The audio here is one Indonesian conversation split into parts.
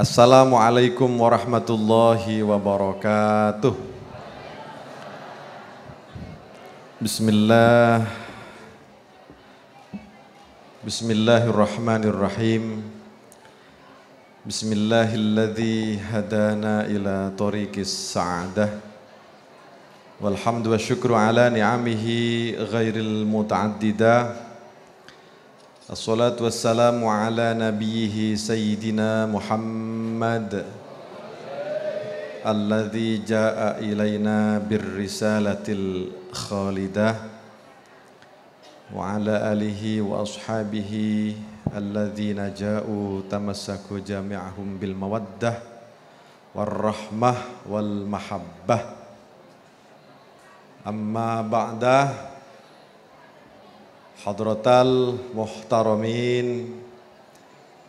Assalamualaikum warahmatullahi wabarakatuh. Bismillahirrahmanirrahim. Bismillahilladzi hadana ila tariqis sa'adah. Walhamdu wa syukru ala ni'amihi ghairil muta'addidah. Assalatu wassalamu ala nabiyhi sayyidina Muhammad alladzi jaa ilaina birrisalatil khalidah wa ala alihi wa ashabihi alladzina ja'u tamassaku jami'ahum bil mawaddah warrahmah wal mahabbah. Amma ba'dah. Hadratal muhtaramin,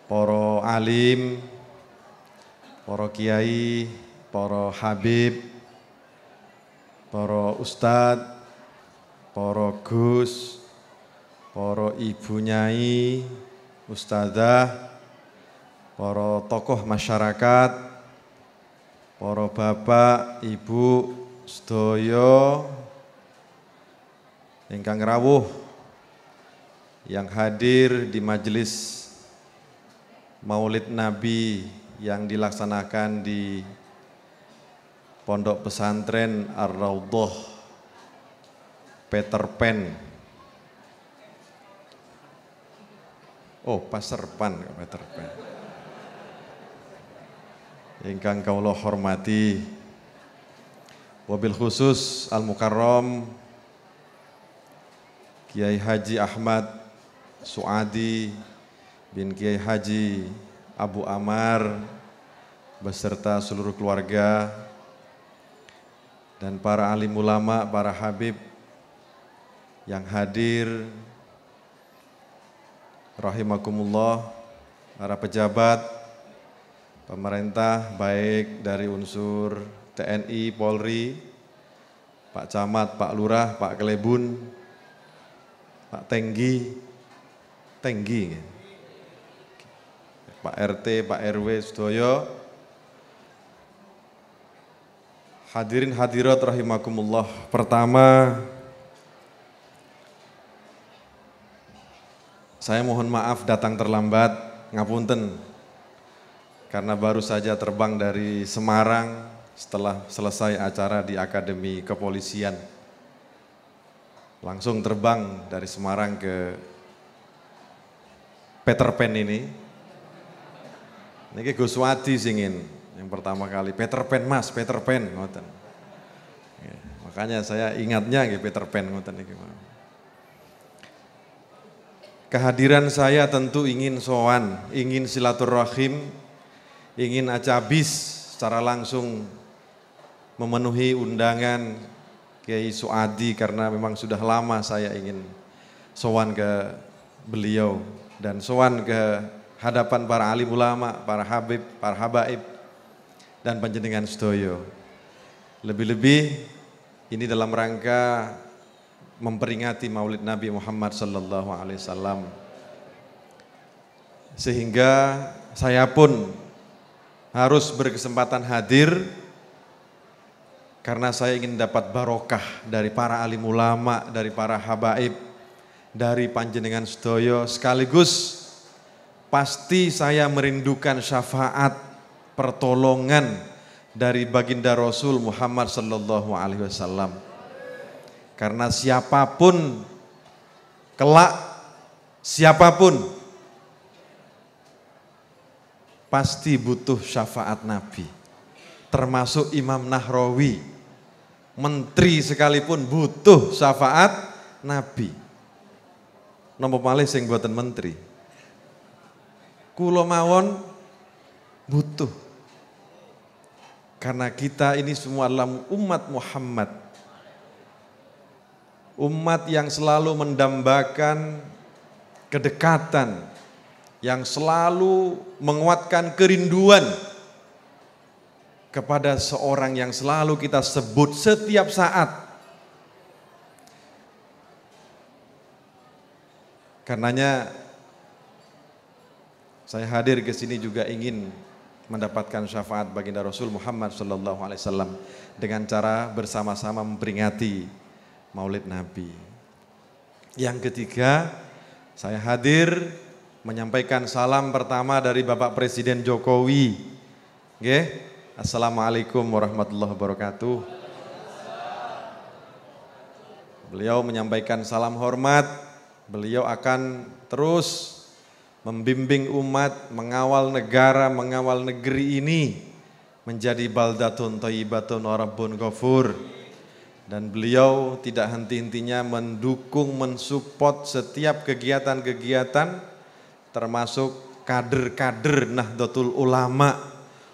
para alim, para kiai, para habib, para ustadz, para gus, para ibu nyai, ustadzah, para tokoh masyarakat, para bapak, ibu, sedaya ingkang rawuh yang hadir di majelis Maulid Nabi yang dilaksanakan di Pondok Pesantren Ar-Raudhah Peter Pan. Oh, Pasar Pan, Peter Pan. Ingkang kaula hormati, wabil khusus Al-Mukarram Kiai Haji Ahmad Suadi bin Kiai Haji Abu Amar beserta seluruh keluarga dan para alim ulama, para habib yang hadir, rahimakumullah, para pejabat pemerintah baik dari unsur TNI, Polri, Pak Camat, Pak Lurah, Pak Kelebun, Pak Tenggi, Pak RT, Pak RW, sedaya hadirin hadirat rahimakumullah. Pertama, saya mohon maaf datang terlambat, ngapunten, karena baru saja terbang dari Semarang setelah selesai acara di Akademi Kepolisian. Langsung terbang dari Semarang ke Peter Pan ini. Niki Gus Wadi singin yang pertama kali, Peter Pan Mas, Peter Pan ngoten. Ya, makanya saya ingatnya nggih Peter Pan ngoten niki. Kehadiran saya tentu ingin sowan, ingin silaturahim, ingin acabis secara langsung memenuhi undangan Kiai Suadi karena memang sudah lama saya ingin sowan ke beliau dan sowan ke hadapan para alim ulama, para habib, para habaib dan panjenengan sedaya. Lebih-lebih ini dalam rangka memperingati Maulid Nabi Muhammad sallallahu alaihi wasallam. Sehingga saya pun harus berkesempatan hadir karena saya ingin dapat barokah dari para alim ulama, dari para habaib, dari panjenengan sedaya, sekaligus pasti saya merindukan syafaat pertolongan dari baginda Rasul Muhammad sallallahu alaihi wasallam. Karena siapapun kelak, siapapun pasti butuh syafaat Nabi. Termasuk Imam Nahrawi, menteri sekalipun butuh syafaat Nabi. Napa malih sing mboten menteri. Kula mawon butuh. Karena kita ini semua adalah umat Muhammad. Umat yang selalu mendambakan kedekatan, yang selalu menguatkan kerinduan kepada seorang yang selalu kita sebut setiap saat. Karenanya saya hadir ke sini juga ingin mendapatkan syafaat baginda Rasul Muhammad sallallahu alaihi wasallam dengan cara bersama-sama memperingati Maulid Nabi. Yang ketiga, saya hadir menyampaikan salam pertama dari Bapak Presiden Jokowi. Nggih. Assalamualaikum warahmatullahi wabarakatuh. Beliau menyampaikan salam hormat. Beliau akan terus membimbing umat, mengawal negara, mengawal negeri ini menjadi baldatun thayyibatun wa rabbun ghafur. Dan beliau tidak henti-hentinya mendukung, mensupport setiap kegiatan-kegiatan termasuk kader-kader Nahdlatul Ulama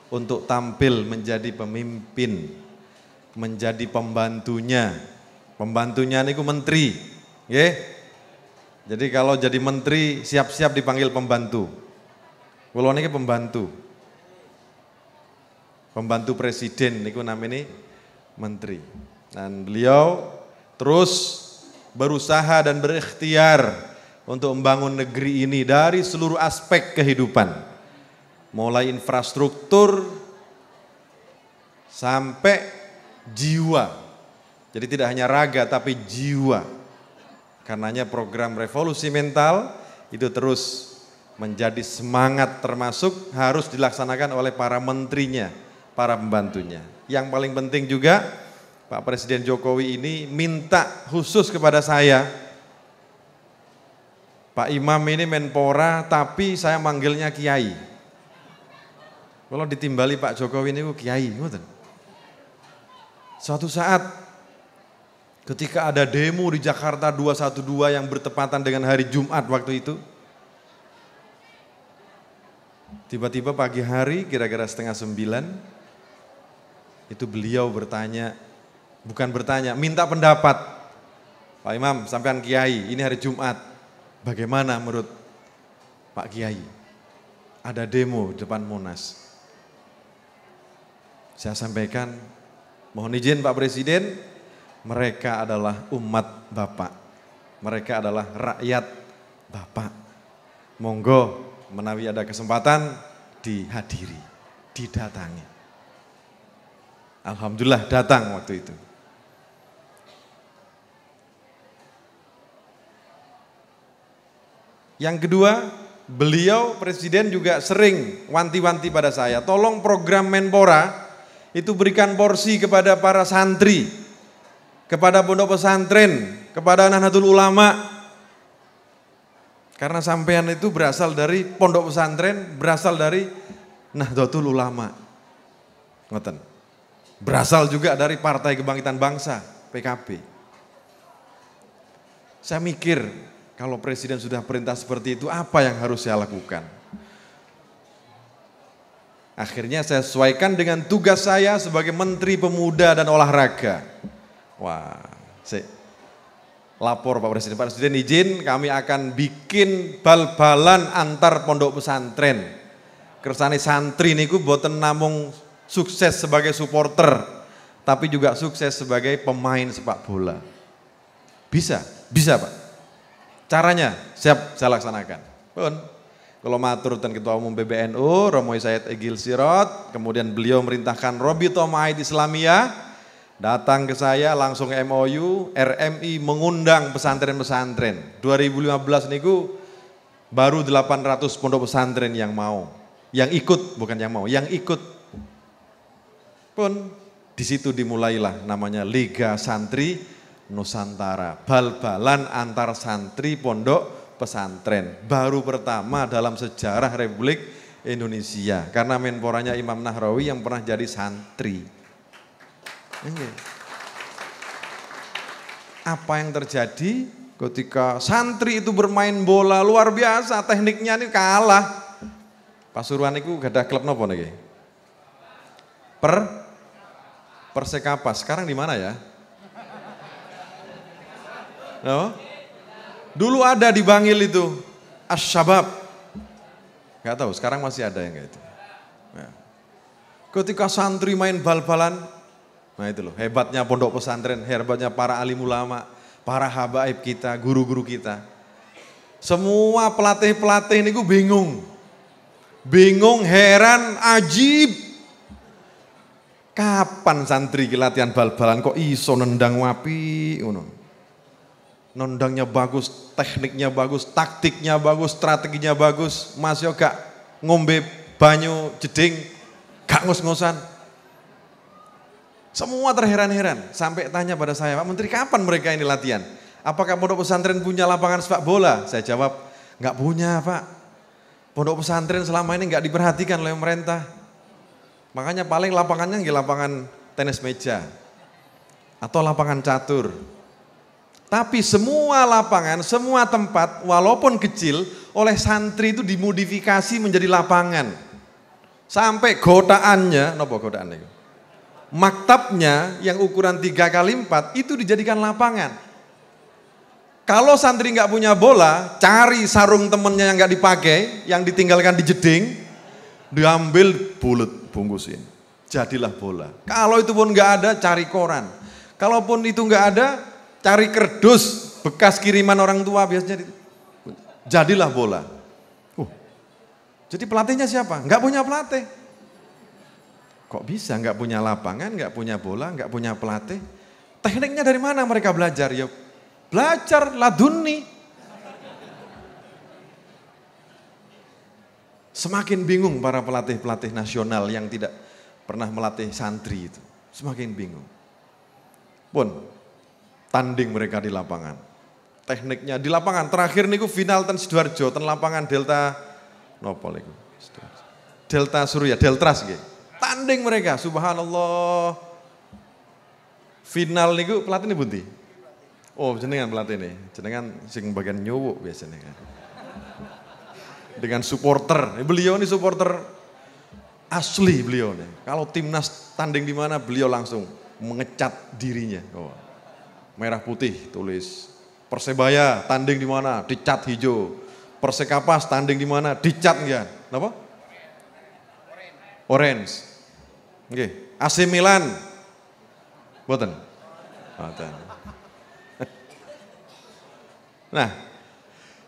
untuk tampil menjadi pemimpin, menjadi pembantunya. Pembantunya niku menteri, nggih. Jadi kalau jadi menteri siap-siap dipanggil pembantu. Kulo niki pembantu. Pembantu presiden niku namanya menteri. Dan beliau terus berusaha dan berikhtiar untuk membangun negeri ini dari seluruh aspek kehidupan. Mulai infrastruktur sampai jiwa. Jadi tidak hanya raga tapi jiwa. Karenanya program revolusi mental itu terus menjadi semangat, termasuk harus dilaksanakan oleh para menterinya, para pembantunya. Yang paling penting juga Pak Presiden Jokowi ini minta khusus kepada saya, Pak Imam ini Menpora tapi saya manggilnya Kiai. Kalau ditimbali Pak Jokowi ini Kiai, ngoten. Suatu saat ketika ada demo di Jakarta 212 yang bertepatan dengan hari Jumat waktu itu, tiba-tiba pagi hari kira-kira 8:30 itu beliau bertanya, bukan bertanya, minta pendapat. Pak Imam, sampean Kiai, ini hari Jumat, bagaimana menurut Pak Kiai? Ada demo di depan Monas. Saya sampaikan, mohon izin Pak Presiden, mereka adalah umat Bapak, mereka adalah rakyat Bapak. Monggo menawi ada kesempatan dihadiri, didatangi. Alhamdulillah datang waktu itu. Yang kedua, beliau Presiden juga sering wanti-wanti pada saya, tolong program Menpora itu berikan porsi kepada para santri, kepada pondok pesantren, kepada Nahdlatul Ulama. Karena sampean itu berasal dari pondok pesantren, berasal dari Nahdlatul Ulama. Ngoten. Berasal juga dari Partai Kebangkitan Bangsa, PKB. Saya mikir, kalau Presiden sudah perintah seperti itu, apa yang harus saya lakukan? Akhirnya saya sesuaikan dengan tugas saya sebagai Menteri Pemuda dan Olahraga. Wah, lapor Pak Presiden. Pak Presiden izin kami akan bikin bal-balan antar pondok pesantren. Kersane santri niku boten namung sukses sebagai supporter, tapi juga sukses sebagai pemain sepak bola. Bisa Pak. Caranya siap saya laksanakan. Pun, kalau matur dan Ketua Umum PBNU, Romo Said Egil Sirot, kemudian beliau merintahkan Robito Ma'id Islamiyah, datang ke saya langsung MOU, RMI mengundang pesantren-pesantren. 2015 niku baru 800 pondok pesantren yang mau. Yang ikut, bukan yang mau, yang ikut. Pun di situ dimulailah namanya Liga Santri Nusantara. Bal-balan antar santri pondok pesantren. Baru pertama dalam sejarah Republik Indonesia. Karena Menporanya Imam Nahrawi yang pernah jadi santri. Apa yang terjadi ketika santri itu bermain bola luar biasa, tekniknya ini kalah. Pasuruan itu gak ada klub nopo nih? Persekapas. Sekarang di mana ya? No? Dulu ada di Bangil itu Asy-Syabab. Gak tahu, sekarang masih ada yang kayak itu. Nah. Ketika santri main bal-balan, nah itu loh, hebatnya pondok pesantren, hebatnya para alim ulama, para habaib kita, guru-guru kita. Semua pelatih-pelatih ini bingung. Bingung, heran, ajib. Kapan santri latihan bal-balan kok iso nendang wapi ngono. Nendangnya bagus, tekniknya bagus, taktiknya bagus, strateginya bagus. Mas yo gak ngombe banyu jeding, gak ngos-ngosan. Semua terheran-heran sampai tanya pada saya, Pak Menteri kapan mereka ini latihan? Apakah pondok pesantren punya lapangan sepak bola? Saya jawab, nggak punya Pak. Pondok pesantren selama ini nggak diperhatikan oleh pemerintah. Makanya paling lapangannya nggak lapangan tenis meja atau lapangan catur. Tapi semua lapangan, semua tempat walaupun kecil oleh santri itu dimodifikasi menjadi lapangan. Sampai godaannya, nopo godaannya? Maktabnya yang ukuran 3x4 itu dijadikan lapangan. Kalau santri nggak punya bola, cari sarung temennya yang nggak dipakai, yang ditinggalkan di jeding, diambil bulet bungkusin, jadilah bola. Kalau itu pun nggak ada, cari koran. Kalaupun itu nggak ada, cari kerdus bekas kiriman orang tua biasanya, jadilah bola. Jadi pelatihnya siapa? Nggak punya pelatih. Kok bisa nggak punya lapangan, nggak punya bola, nggak punya pelatih? Tekniknya dari mana mereka belajar? Ya belajar laduni. Semakin bingung para pelatih-pelatih nasional yang tidak pernah melatih santri itu. Semakin bingung. Pun tanding mereka di lapangan. Tekniknya di lapangan terakhir niku final ten Sidoarjo, ten lapangan Delta nopo niku. Delta Surya, Deltras nggih. Tanding mereka, subhanallah. Final niku pelatih ini bunti. Oh, jenengan pelatih ini. Jenengan sing bagian nyuwuk biasanya kan. Dengan supporter. Beliau ini supporter asli beliau nih. Kalau timnas tanding di mana beliau langsung mengecat dirinya. Oh. Merah putih tulis. Persebaya tanding di mana? Dicat hijau. Persekapas tanding di mana? Dicat enggak? Kenapa? Orange. Oke, AC Milan. Boten. Boten. Nah,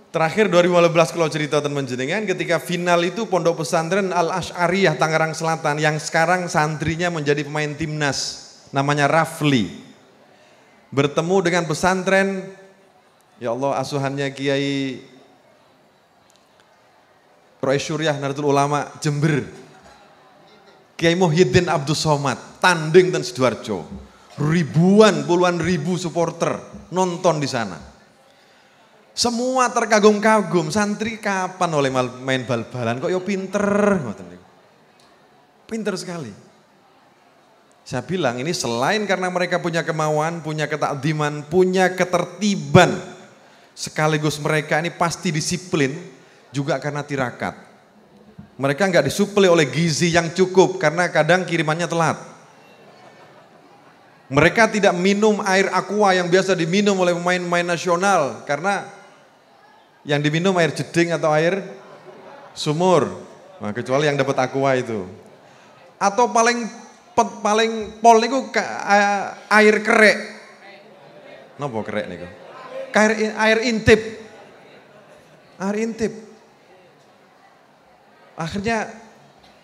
terakhir 2015 kalau cerita teman jenengan ketika final itu Pondok Pesantren Al Asy'ariyah Tangerang Selatan yang sekarang santrinya menjadi pemain timnas namanya Rafli. Bertemu dengan pesantren ya Allah asuhannya Kiai Rois Syuriah Nahdlatul Ulama Jember. Kiai Muhyiddin Abdus Somad, tanding dan Sidoarjo. Ribuan, puluhan ribu supporter nonton di sana. Semua terkagum-kagum, santri kapan oleh main bal-balan, kok ya pinter. Pinter sekali. Saya bilang ini selain karena mereka punya kemauan, punya ketakdiman, punya ketertiban. Sekaligus mereka ini pasti disiplin, juga karena tirakat. Mereka nggak disuplai oleh gizi yang cukup karena kadang kirimannya telat. Mereka tidak minum air aqua yang biasa diminum oleh pemain-pemain nasional karena yang diminum air jeding atau air sumur. Nah, kecuali yang dapat aqua itu. Atau paling pol niku air kerek. Napa kerek niku? Air intip. Air intip. Akhirnya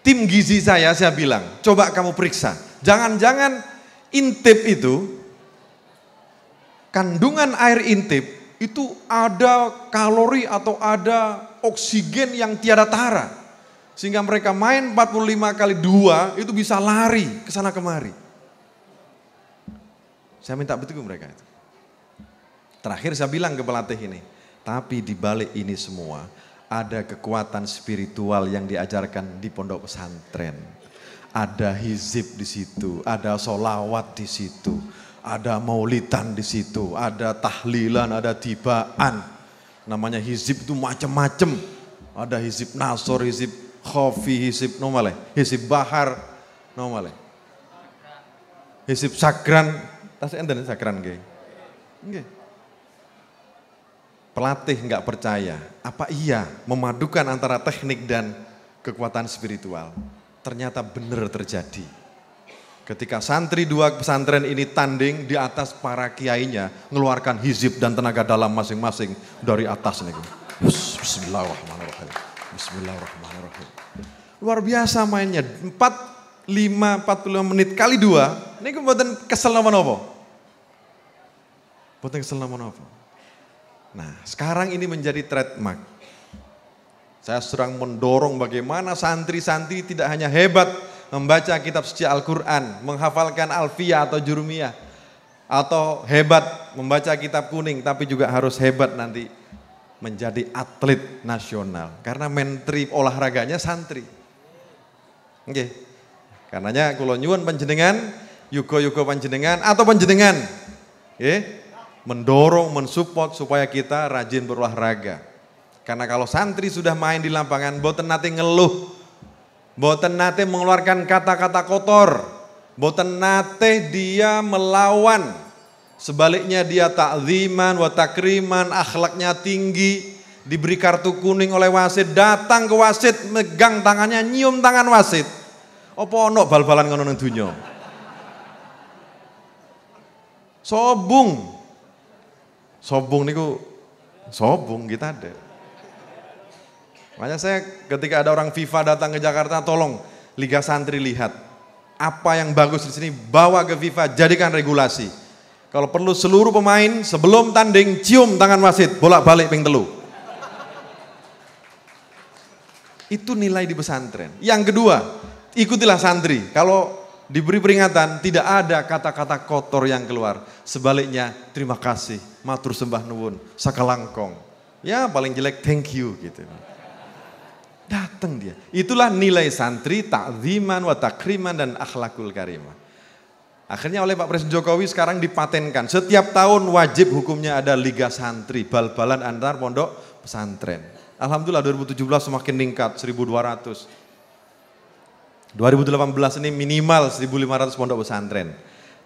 tim gizi saya bilang, coba kamu periksa. Jangan-jangan intip itu, kandungan air intip itu ada kalori atau ada oksigen yang tiada tara. Sehingga mereka main 45 kali 2 itu bisa lari ke sana kemari. Saya minta betul mereka itu. Terakhir saya bilang ke pelatih ini, tapi di balik ini semua ada kekuatan spiritual yang diajarkan di pondok pesantren. Ada hizib di situ, ada solawat di situ, ada maulidan di situ, ada tahlilan, ada tibaan. Namanya hizib itu macam-macam. Ada hizib nasor, hizib khofi, hizib nomale, hizib bahar, nomale. Hizib sakran, tas enten sakran nggih. Nggih. Pelatih nggak percaya, apa iya memadukan antara teknik dan kekuatan spiritual? Ternyata benar terjadi. Ketika santri 2 pesantren ini tanding di atas para kiainya, mengeluarkan hizib dan tenaga dalam masing-masing dari atas nih. Bismillahirrahmanirrahim. Bismillahirrahmanirrahim. Luar biasa mainnya, 45 menit kali 2, ini kemudian kesel nama-nama. Buatan kesel nama-nama. Nah, sekarang ini menjadi trademark. Saya sedang mendorong bagaimana santri-santri tidak hanya hebat membaca kitab suci Al-Quran, menghafalkan Alfiyah atau Jurumiyah, atau hebat membaca kitab kuning, tapi juga harus hebat nanti menjadi atlet nasional. Karena menteri olahraganya santri. Oke. Karenanya kula nyuwun panjenengan, yuga-yuga panjenengan atau panjenengan, mendorong, mensupport supaya kita rajin berolahraga. Karena kalau santri sudah main di lapangan, boten nate ngeluh, boten nate mengeluarkan kata-kata kotor, boten nate dia melawan. Sebaliknya dia ta'ziman wa takriman, akhlaknya tinggi, diberi kartu kuning oleh wasit, datang ke wasit, megang tangannya, nyium tangan wasit. Apa ono bal-balan ngono nang dunya? Sobung niku sobung kita ada. Makanya saya ketika ada orang FIFA datang ke Jakarta, tolong Liga Santri lihat apa yang bagus di sini, bawa ke FIFA, jadikan regulasi. Kalau perlu seluruh pemain sebelum tanding cium tangan wasit, bolak-balik ping telu. Itu nilai di pesantren. Yang kedua, ikutilah santri. Kalau diberi peringatan, tidak ada kata-kata kotor yang keluar. Sebaliknya, terima kasih, matur sembah nuwun, sakalangkong. Ya paling jelek thank you gitu. Datang dia. Itulah nilai santri, ta'ziman wa takriman dan akhlakul karimah. Akhirnya oleh Pak Presiden Jokowi sekarang dipatenkan. Setiap tahun wajib hukumnya ada Liga Santri, bal-balan antar pondok pesantren. Alhamdulillah 2017 semakin meningkat 1.200. 2018 ini minimal 1.500 pondok pesantren.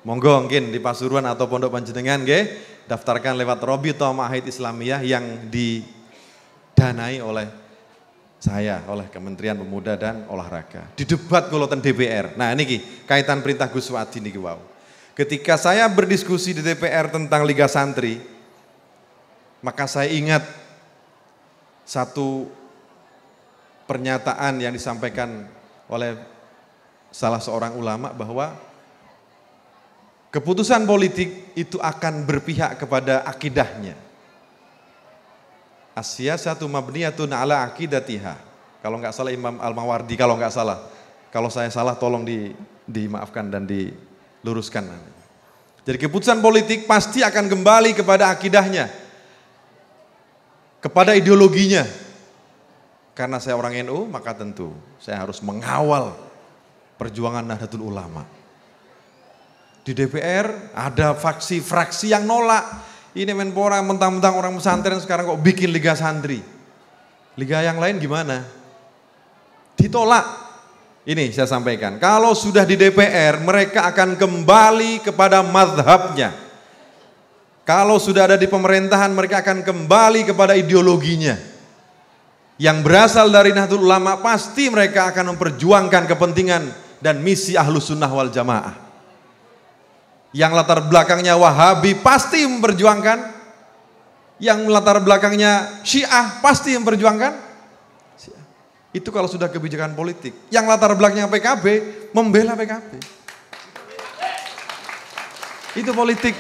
Monggo mungkin di Pasuruan atau pondok panjenengan nggih, daftarkan lewat Robito Ma'ahid Islamiyah yang didanai oleh saya, oleh Kementerian Pemuda dan Olahraga. Di debat kula ten DPR. Nah niki kaitan perintah Gus Wadi niki wau. Ketika saya berdiskusi di DPR tentang Liga Santri, maka saya ingat satu pernyataan yang disampaikan oleh salah seorang ulama bahwa keputusan politik itu akan berpihak kepada akidahnya. As-siyasatu mabniyatun ala akidatiha. Kalau nggak salah Imam Al-Mawardi, kalau nggak salah. Kalau saya salah tolong dimaafkan dan diluruskan. Jadi keputusan politik pasti akan kembali kepada akidahnya, kepada ideologinya. Karena saya orang NU, maka tentu saya harus mengawal perjuangan Nahdlatul Ulama. Di DPR ada fraksi-fraksi yang nolak. Ini Menpora mentang-mentang orang pesantren sekarang kok bikin Liga Santri. Liga yang lain gimana? Ditolak. Ini saya sampaikan. Kalau sudah di DPR mereka akan kembali kepada mazhabnya. Kalau sudah ada di pemerintahan mereka akan kembali kepada ideologinya. Yang berasal dari Nahdlatul Ulama pasti mereka akan memperjuangkan kepentingan dan misi Ahlus Sunnah wal Jamaah. Yang latar belakangnya Wahabi pasti memperjuangkan, yang latar belakangnya Syiah pasti memperjuangkan. Itu kalau sudah kebijakan politik. Yang latar belakangnya PKB membela PKB. Itu politik.